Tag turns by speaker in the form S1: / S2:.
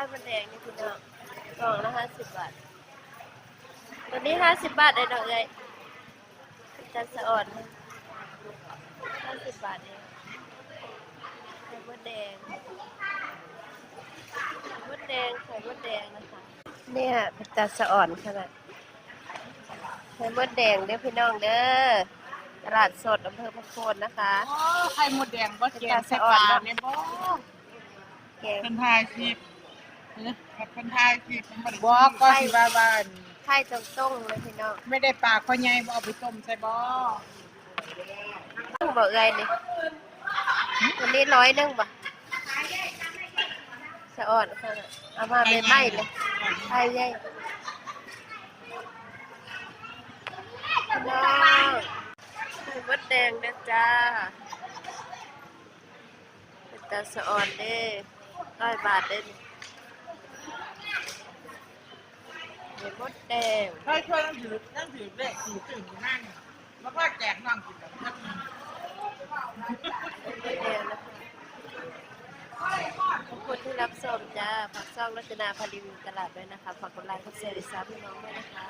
S1: ข่มดแดงนี่พี่น้องกล่องละ50 บาทตัวนี้50 บาทได้ดอกเลยจันสะอ่อน50 บาทเองไข่มดแดงไข่มดแดงนะคะเนี่ยเป็นจันสะอ่อนขนาดไข่มดแดงเด้อพี่น้องเด้อตลาดสดอำเภอพะโคนนะคะ
S2: อ๋อไข่มดแดงบ่แกงใส่ปลาเนี่ยบ่
S1: แกง
S2: เป็นทายคลิปเป็นทายคลิปมันบอกก็สิว่าบ้าน
S1: ไข่ต้งๆเลยพี่น้อง
S2: ไม่ได้ปลาข้อใหญ่บ่เอาไปต้มใส่บ่
S1: ต้องบอกเลยนี่วันนี้100 นึงบ่สะอ่อนค่ะเอามาเป็นไม้เลยไข่ใหญ่พี่น้องไข่มดแดงนะจ้าเป็นตาสะอ่อนเด้100 บาทเด้ไข่มดแดง
S2: ช่วยนั่งถือเลข4ตื่นอยู่นั่นแล้วก็แจกน้องกินแบบนั้น
S1: ขอบคุณที่รับชมจ้าฝากช่องรัตนาพารีวิวตลาดด้วยนะคะฝากกดไลค์กดแชร์ติดตามพี่น้องด้วยนะคะ